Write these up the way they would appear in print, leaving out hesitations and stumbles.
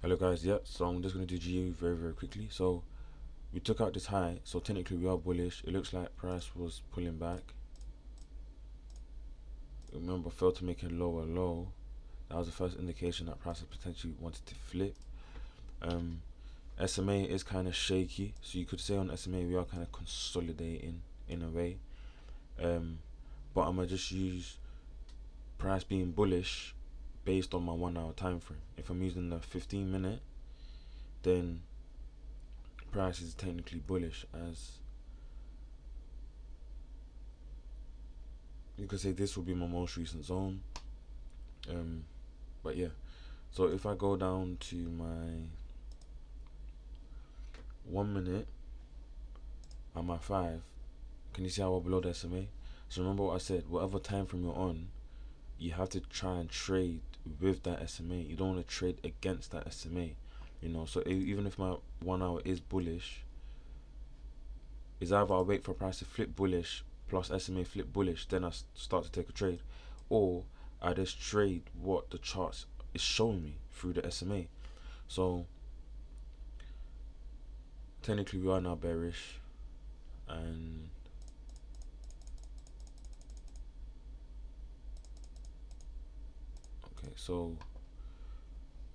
Hello guys, yeah, so I'm just going to do GU very quickly. So we took out this high, so technically we are bullish. It looks like price was pulling back. Remember, failed to make a lower low. That was the first indication that price potentially wanted to flip. SMA is kind of shaky, so you could say on SMA we are kind of consolidating in a way. But I'm gonna just use price being bullish based on my 1 hour time frame. If I'm using the 15-minute, then price is technically bullish, as you could say this will be my most recent zone. But yeah, so if I go down to my 1 minute and my 5, can you see how we're below the SMA? So remember what I said, whatever time frame you're on, you have to try and trade with that SMA. You don't want to trade against that SMA, so even if my 1 hour is bullish, is either I wait for price to flip bullish plus SMA flip bullish, then I start to take a trade, or I just trade what the charts is showing me through the SMA. So technically we are now bearish, and okay, so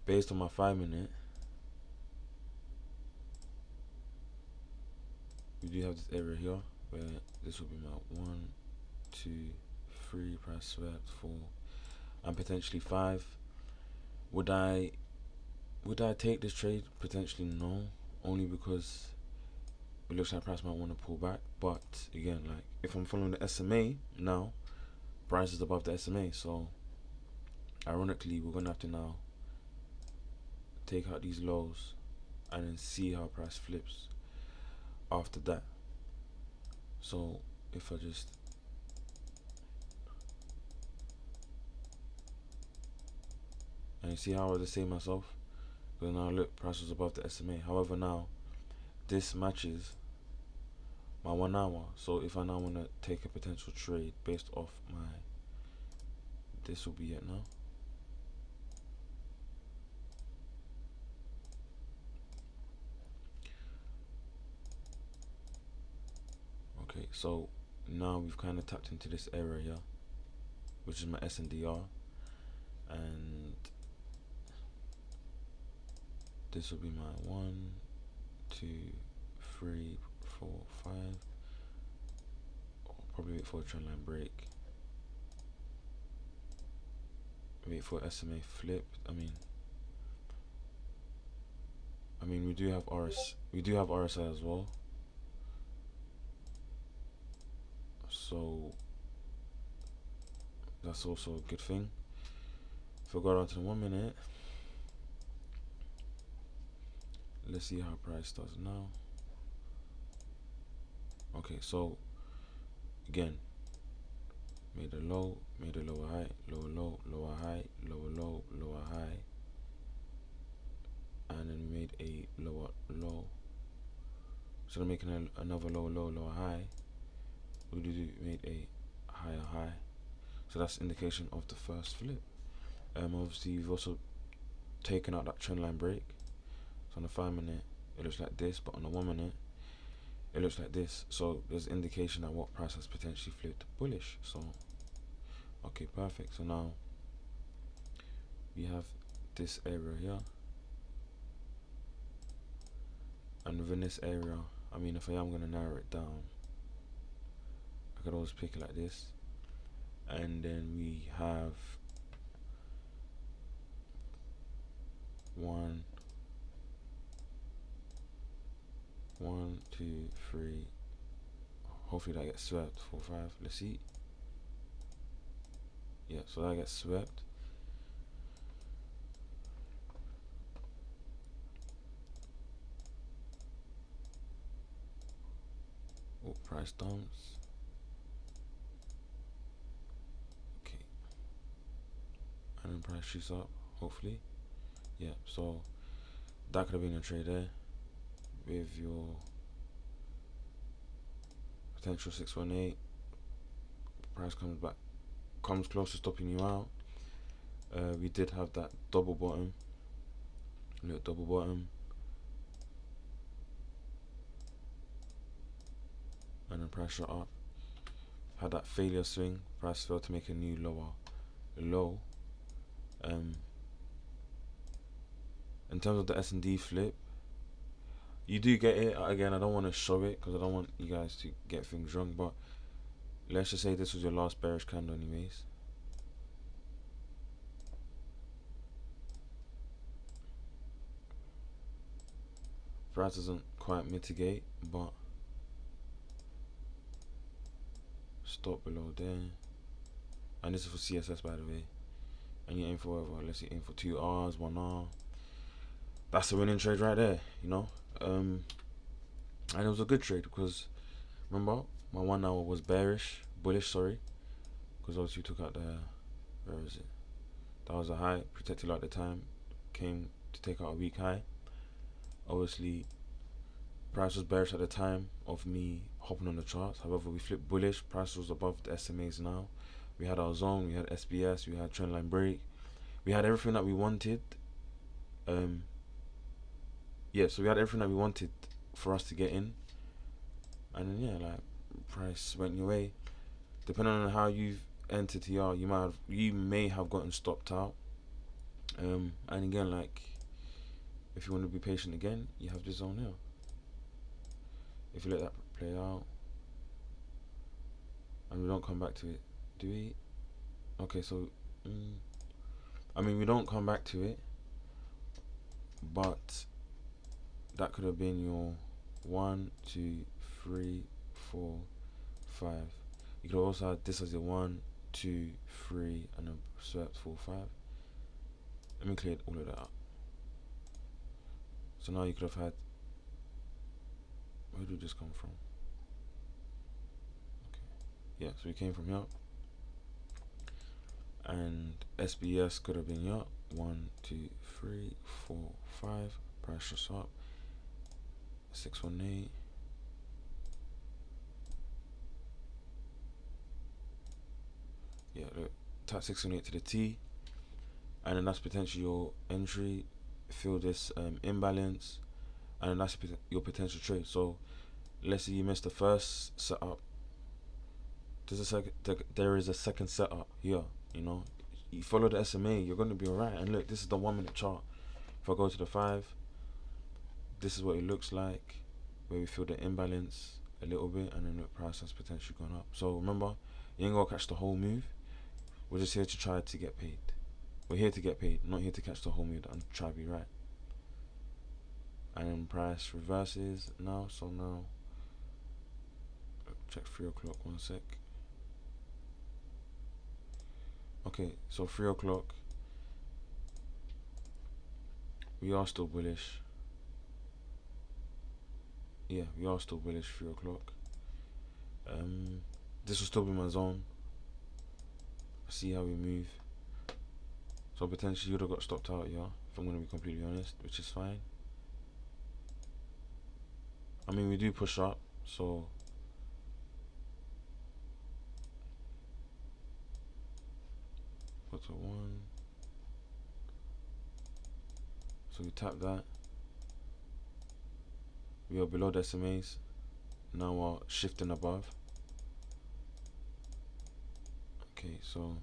based on my 5 minute, we do have this area here where this will be my 1, 2, 3 price swept, 4, and potentially 5. Would I take this trade? Potentially no, only because it looks like price might want to pull back. But again, like if I'm following the SMA now, price is above the SMA, so ironically we're gonna have to now take out these lows and then see how price flips after that. So if I just and you see how I just say myself, because now look, price was above the SMA. However, now this matches my 1 hour. So if I now want to take a potential trade based off my, this will be it now. Okay, so now we've kind of tapped into this area here, which is my SNDR, and this will be my 1, 2, 3, 4, 5. I'll probably wait for a trend line break. Wait for SMA flip. I mean we do have RSI as well. So that's also a good thing. If we go down to the 1 minute, let's see how price does now. Okay, so again, made a low, made a lower high, lower low, lower high, lower low, lower high, and then we made a lower low. So making another lower low, lower high, we made a higher high. So that's indication of the first flip. Obviously we've also taken out that trend line break. So on the 5 minute it looks like this, but on the 1 minute it looks like this. So there's indication that what price has potentially flipped bullish. So okay, perfect. So now we have this area here, and within this area, I mean, if I am going to narrow it down, I could always pick it like this, and then we have 1, 2, 3. Hopefully that gets swept. 4, 5. Let's see. Yeah, so that gets swept. Oh, price dumps. Okay, and then price shoots up. Hopefully, yeah. So that could have been a trade there with your potential 618. Price comes close to stopping you out. We did have that double bottom little double bottom, and then price shot up. Had that failure swing, price fell to make a new lower low. In terms of the S&D flip, you do get it. Again, I don't want to show it because I don't want you guys to get things wrong, but let's just say this was your last bearish candle anyways. Price doesn't quite mitigate, but stop below there. And this is for CSS, by the way. And you aim for whatever. Let's say aim for 2 R's, 1 R. That's a winning trade right there, you know. And it was a good trade because remember my 1 hour was bullish, sorry, because obviously we took out the, where is it? That was a high, protected at the time, came to take out a weak high. Obviously, price was bearish at the time of me hopping on the charts. However, we flipped bullish. Price was above the SMAs now. We had our zone, we had SBS, we had trendline break, we had everything that we wanted. Yeah, so we had everything that we wanted for us to get in, and then yeah, like price went your way. Depending on how you've entered TR, you may have gotten stopped out. And again, like if you want to be patient again, you have this zone here. If you let that play out, and we don't come back to it, do we? Okay, so I mean we don't come back to it, but that could have been your 1, 2, 3, 4, 5. You could also have this as your 1, 2, 3, and then swept 4, 5. Let me clear all of that out. So now you could have had, where did this come from? Okay, yeah, so we came from here, and SBS could have been here, 1, 2, 3, 4, 5. Price just up, 618. Yeah, look, tap 618 to the T, and then that's potentially your entry. Fill this imbalance, and then that's your potential trade. So let's say you missed the first setup. There is a second setup here. You know, you follow the SMA, you're gonna be alright. And look, this is the 1 minute chart. If I go to the 5, this is what it looks like, where we feel the imbalance a little bit, and then the price has potentially gone up. So remember, you ain't gonna catch the whole move. We're just here to try to get paid. We're here to get paid, not here to catch the whole move and try to be right. And then price reverses now, so now check 3 o'clock, 1 sec. Okay, so 3 o'clock, we are still bullish. Yeah, we are still bullish. 3 o'clock. This will still be my zone. See how we move. So potentially you'd have got stopped out, yeah, if I'm gonna be completely honest, which is fine. I mean, we do push up, so what's a 1? So we tap that. We are below the SMAs. Now we're shifting above. Okay, so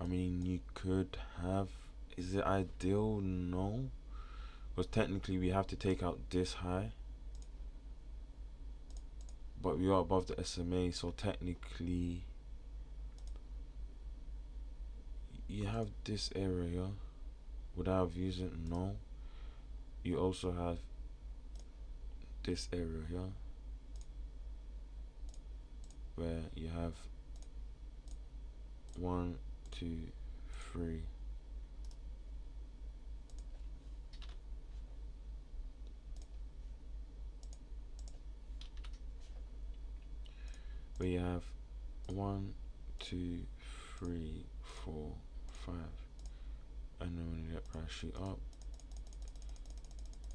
I mean, you could have, is it ideal? No, because technically we have to take out this high, but we are above the SMA, so technically you have this area. Would I have used it? No. You also have this area here where you have 1, 2, 3. Where you have 1, 2, 3, 4, 5, and then when you let price shoot up,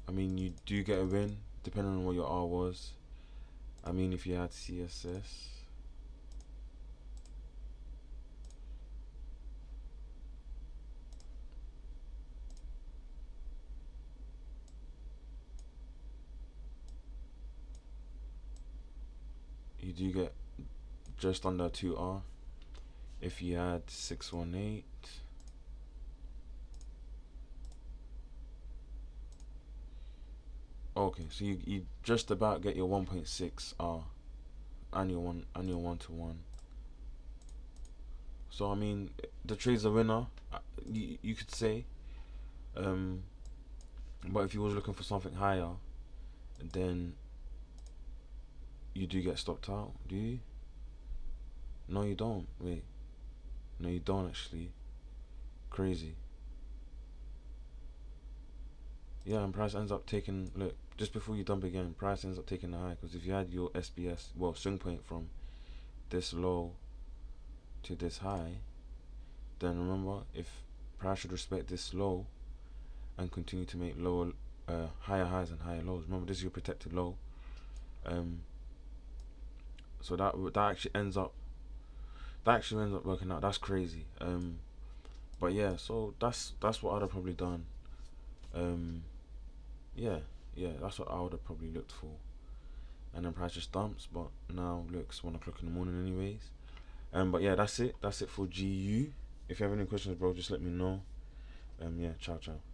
I mean, you do get a win depending on what your R was. I mean, if you had CSS, you do get just under 2R. If you add 618, okay, so you just about get your 1.6R annual 1-to-1. So I mean, the trade's a winner. You could say. Um, but if you was looking for something higher, then you do get stopped out. Do you? No, you don't. Wait. No, you don't actually. Crazy. Yeah, and price ends up taking. Look, just before you dump again, price ends up taking the high because if you had your SBS, well, swing point from this low to this high, then remember if price should respect this low and continue to make lower, higher highs and higher lows. Remember, this is your protected low. Um, so that actually ends up working out. That's crazy. But yeah, so that's what I'd have probably done. Um, yeah, yeah, that's what I would have probably looked for. And then price just dumps, but now looks 1 o'clock in the morning, anyways. But yeah, that's it. That's it for GU. If you have any questions, bro, just let me know. Yeah, ciao, ciao.